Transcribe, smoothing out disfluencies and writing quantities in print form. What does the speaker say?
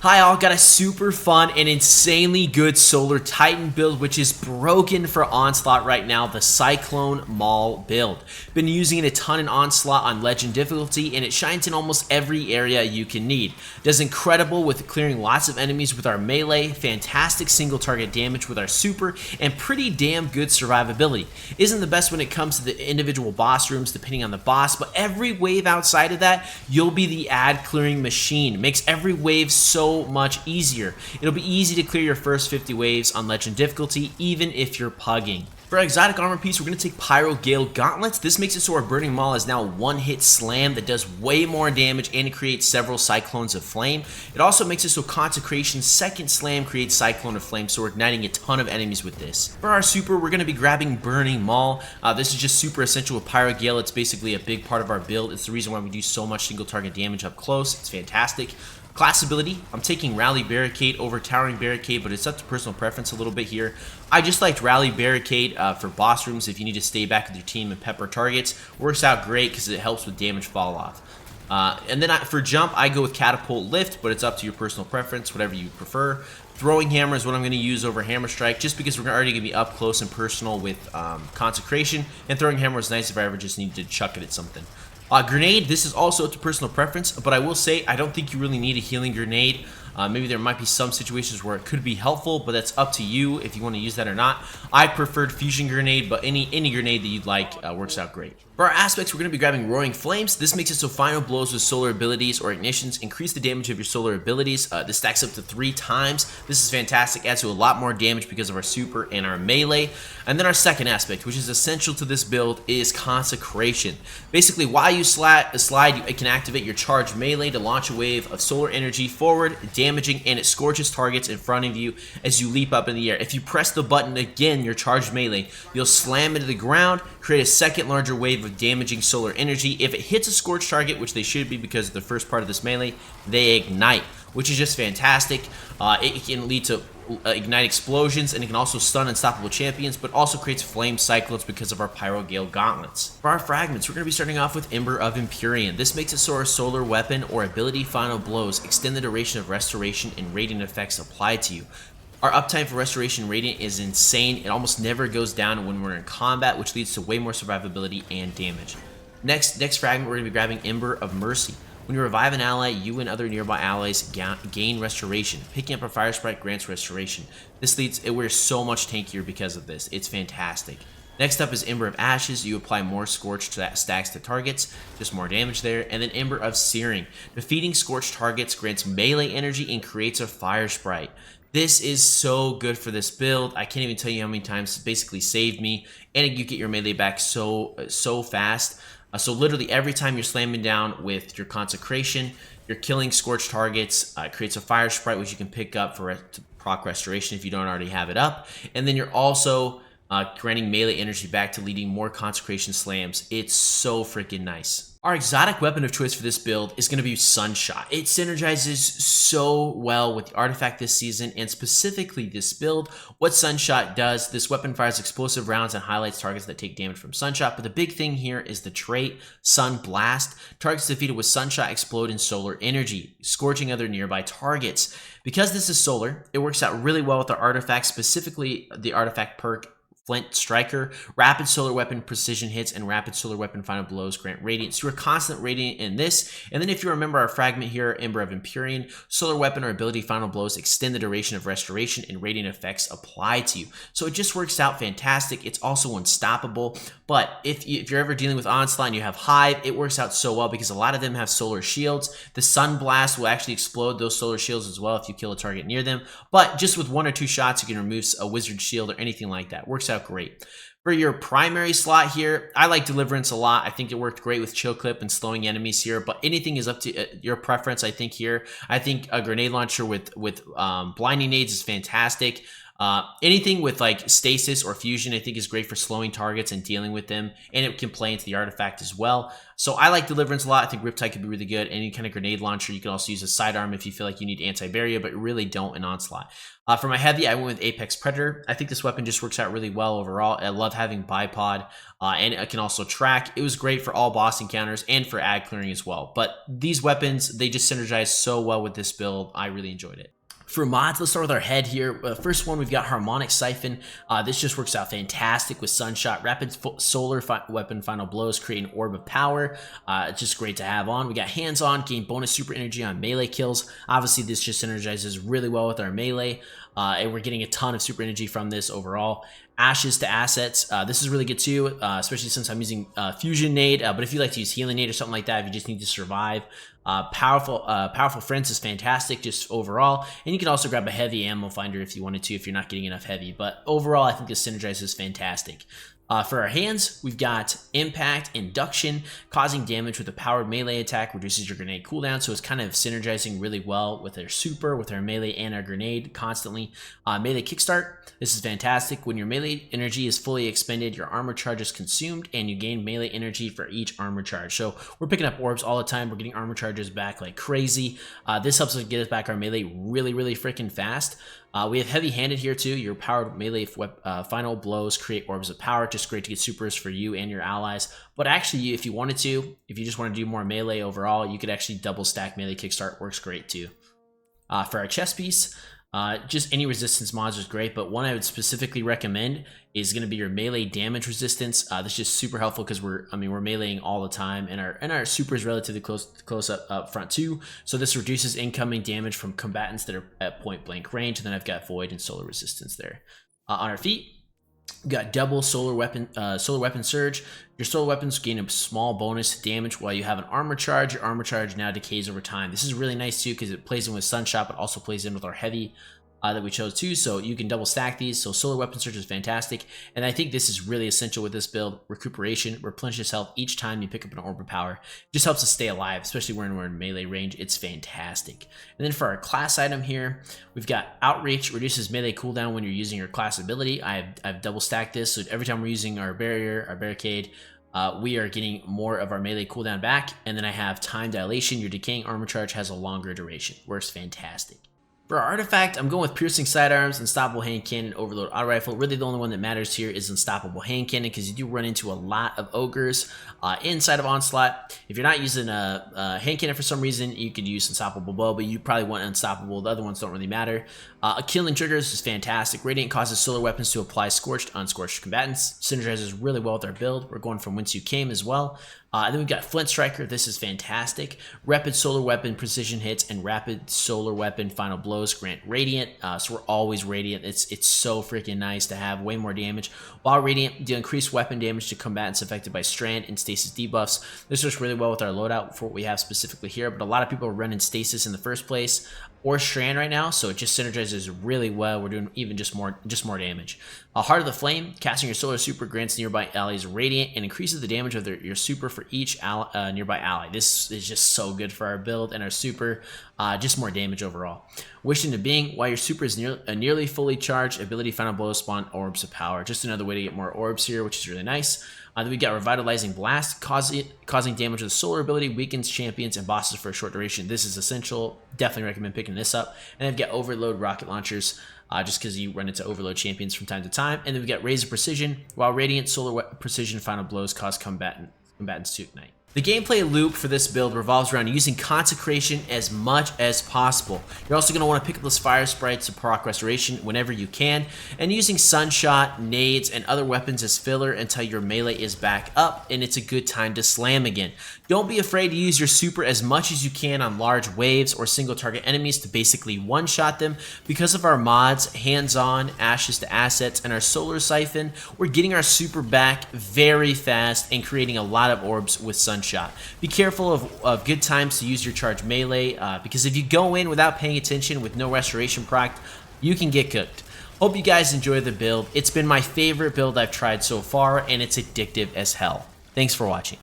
Hi all, got a super fun and insanely good Solar Titan build which is broken for Onslaught right now, the Cyclone Maul build. Been using it a ton in Onslaught on Legend difficulty and it shines in almost every area you can need. Does incredible with clearing lots of enemies with our melee, fantastic single target damage with our super, and pretty damn good survivability. Isn't the best when it comes to the individual boss rooms depending on the boss, but every wave outside of that, you'll be the ad clearing machine. Makes every wave so much easier. It'll be easy to clear your first 50 waves on Legend difficulty, even if you're pugging. For our exotic armor piece, we're going to take Pyro Gale Gauntlets. This makes it so our Burning Maul is now a one-hit slam that does way more damage and it creates several Cyclones of Flame. It also makes it so Consecration's second slam creates Cyclone of Flame, so we're igniting a ton of enemies with this. For our super, we're going to be grabbing Burning Maul. This is just super essential with Pyro Gale. It's basically a big part of our build. It's the reason why we do so much single target damage up close. It's fantastic. Class ability, I'm taking Rally Barricade over Towering Barricade, but it's up to personal preference a little bit here. I just liked Rally Barricade for boss rooms if you need to stay back with your team and pepper targets. Works out great because it helps with damage fall off. And then for jump, I go with Catapult Lift, but it's up to your personal preference, whatever you prefer. Throwing Hammer is what I'm going to use over Hammer Strike, just because we're already going to be up close and personal with Consecration, and Throwing Hammer is nice if I ever just need to chuck it at something. Grenade, this is also up to personal preference, but I will say I don't think you really need a healing grenade. Maybe there might be some situations where it could be helpful, but that's up to you if you want to use that or not. I preferred Fusion Grenade, but any grenade that you'd like works out great. For our aspects, we're going to be grabbing Roaring Flames. This makes it so final blows with solar abilities or ignitions increase the damage of your solar abilities. This stacks up to 3 times. This is fantastic, adds to a lot more damage because of our super and our melee. And then our second aspect, which is essential to this build, is Consecration. Basically, while you slide, it can activate your charged melee to launch a wave of solar energy forward, damaging, and it scorches targets in front of you as you leap up in the air. If you press the button again, your charged melee, you'll slam into the ground, create a second larger wave of damaging solar energy. If it hits a scorched target, which they should be because of the first part of this melee, they ignite, which is just fantastic. It can lead to ignite explosions, and it can also stun unstoppable champions, but also creates flame cyclones because of our Pyro Gale Gauntlets. For our fragments, we're going to be starting off with Ember of Empyrean. This makes it so our solar weapon or ability final blows extend the duration of restoration and radiant effects applied to you. Our uptime for Restoration Radiant is insane. It almost never goes down when we're in combat, which leads to way more survivability and damage. Next fragment, we're going to be grabbing Ember of Mercy. When you revive an ally, you and other nearby allies gain restoration. Picking up a fire sprite grants restoration. We're so much tankier because of this. It's fantastic. Next up is Ember of Ashes. You apply more Scorched stacks to targets, just more damage there. And then Ember of Searing. Defeating Scorched targets grants melee energy and creates a fire sprite. This is so good for this build. I can't even tell you how many times it basically saved me, and you get your melee back so fast. So literally every time you're slamming down with your Consecration, you're killing scorched targets. It creates a fire sprite which you can pick up for proc restoration if you don't already have it up, and then you're also granting melee energy back to leading more Consecration slams. It's so freaking nice. Our exotic weapon of choice for this build is going to be Sunshot. It synergizes so well with the artifact this season, and specifically this build. What Sunshot does, this weapon fires explosive rounds and highlights targets that take damage from Sunshot, but the big thing here is the trait, Sun Blast. Targets defeated with Sunshot explode in solar energy, scorching other nearby targets. Because this is solar, it works out really well with our artifacts, specifically the artifact perk Flint Striker. Rapid solar weapon precision hits and rapid solar weapon final blows grant radiant. So you're constant radiant in this. And then if you remember our fragment here, Ember of Empyrean, solar weapon or ability final blows extend the duration of restoration and radiant effects apply to you. So it just works out fantastic. It's also unstoppable. But if you're ever dealing with Onslaught and you have Hive, it works out so well because a lot of them have solar shields. The Sun Blast will actually explode those solar shields as well if you kill a target near them. But just with 1 or 2 shots, you can remove a wizard shield or anything like that. Works out great. For your primary slot here, I like Deliverance a lot. I think it worked great with Chill Clip and slowing enemies here, but anything is up to your preference, I think, here. I think a grenade launcher with blinding nades is fantastic. Anything with like stasis or fusion I think is great for slowing targets and dealing with them, and it can play into the artifact as well. So I like Deliverance a lot. I think Riptide could be really good. Any kind of grenade launcher, you can also use a sidearm if you feel like you need anti-barrier, but you really don't in Onslaught. For my heavy, I went with Apex Predator. I think this weapon just works out really well overall. I love love having bipod, and it can also track. It was great for all boss encounters and for ad clearing as well. But these weapons, they just synergize so well with this build. I really enjoyed it. For mods, let's start with our head here. First one, we've got Harmonic Siphon. This just works out fantastic with Sunshot. Rapid Solar Weapon Final Blows create an Orb of Power. It's just great to have on. We got Hands On, gain bonus super energy on melee kills. Obviously, this just synergizes really well with our melee, and we're getting a ton of super energy from this overall. Ashes to Assets. This is really good too, especially since I'm using Fusion Nade, but if you like to use Healing Nade or something like that, if you just need to survive. Powerful Friends is fantastic just overall, and you can also grab a heavy ammo finder if you wanted to, if you're not getting enough heavy, but overall I think this synergizes fantastic. For our hands, we've got Impact, Induction, causing damage with a powered melee attack, reduces your grenade cooldown, so it's kind of synergizing really well with our super, with our melee and our grenade constantly. Melee Kickstart, this is fantastic. When your melee energy is fully expended, your armor charge is consumed, and you gain melee energy for each armor charge. So we're picking up orbs all the time, we're getting armor charges back like crazy. This helps us get us back our melee really freaking fast. We have Heavy Handed here too. Your powered melee final blows create orbs of power. Just great to get supers for you and your allies. But actually, if you wanted to, if you just want to do more melee overall, you could actually double stack melee kickstart. Works great too. For our chest piece, just any resistance mods is great, but one I would specifically recommend is going to be your melee damage resistance. This is just super helpful because we're meleeing all the time, and our super is relatively close up front too. So this reduces incoming damage from combatants that are at point blank range. And then I've got Void and Solar Resistance there. On our feet, we've got double Solar Weapon Surge. Your solar weapons gain a small bonus to damage while you have an armor charge. Your armor charge now decays over time. This is really nice too because it plays in with Sunshot, but also plays in with our heavy that we chose too, so you can double stack these. So Solar Weapon Surge is fantastic, and I think this is really essential with this build. Recuperation replenishes health each time you pick up an Orb of Power. It just helps us stay alive, especially when we're in melee range. It's fantastic. And then for our class item here, we've got Outreach, reduces melee cooldown when you're using your class ability. I've double stacked this, so every time we're using our barrier, our barricade, we are getting more of our melee cooldown back. And then I have Time Dilation. Your decaying armor charge has a longer duration. Works fantastic. For our artifact, I'm going with Piercing Sidearms, Unstoppable Hand Cannon, Overload Auto Rifle. Really the only one that matters here is Unstoppable Hand Cannon because you do run into a lot of ogres inside of Onslaught. If you're not using a hand cannon for some reason, you could use Unstoppable Bow, but you probably want Unstoppable. The other ones don't really matter. Killing Triggers is fantastic. Radiant causes solar weapons to apply scorched, unscorched combatants. Synergizes really well with our build. We're going from Whence You Came as well. And then we've got Flint Striker. This is fantastic. Rapid Solar Weapon Precision Hits and Rapid Solar Weapon Final Blows grant Radiant. So we're always Radiant. It's so freaking nice to have way more damage. While Radiant, do increased weapon damage to combatants affected by Strand and Stasis debuffs. This works really well with our loadout for what we have specifically here, but a lot of people are running Stasis in the first place or Strand right now, so it just synergizes really well. We're doing even just more damage. Heart of the Flame, casting your solar super grants nearby allies Radiant and increases the damage of your super for each nearby ally. This is just so good for our build and our super, just more damage overall. Wish into Being, while your super is nearly fully charged, ability Final Blow spawn orbs of power. Just another way to get more orbs here, which is really nice. Then we got Revitalizing Blast, causing damage with the solar ability, weakens champions and bosses for a short duration. This is essential. Definitely recommend picking this up. And then we've got Overload Rocket Launchers, just because you run into Overload champions from time to time. And then we've got Razor Precision, while Radiant Solar Precision Final Blows cause combatants to ignite. The gameplay loop for this build revolves around using Consecration as much as possible. You're also going to want to pick up those Fire Sprites to proc Restoration whenever you can, and using Sunshot, Nades, and other weapons as filler until your melee is back up and it's a good time to slam again. Don't be afraid to use your super as much as you can on large waves or single target enemies to basically one-shot them. Because of our mods, Hands-On, Ashes to Assets, and our Solar Siphon, we're getting our super back very fast and creating a lot of orbs with Sunshot. Be careful of good times to use your charge melee, because if you go in without paying attention with no restoration proc, you can get cooked. Hope you guys enjoy the build. It's been my favorite build I've tried so far, and it's addictive as hell. Thanks for watching.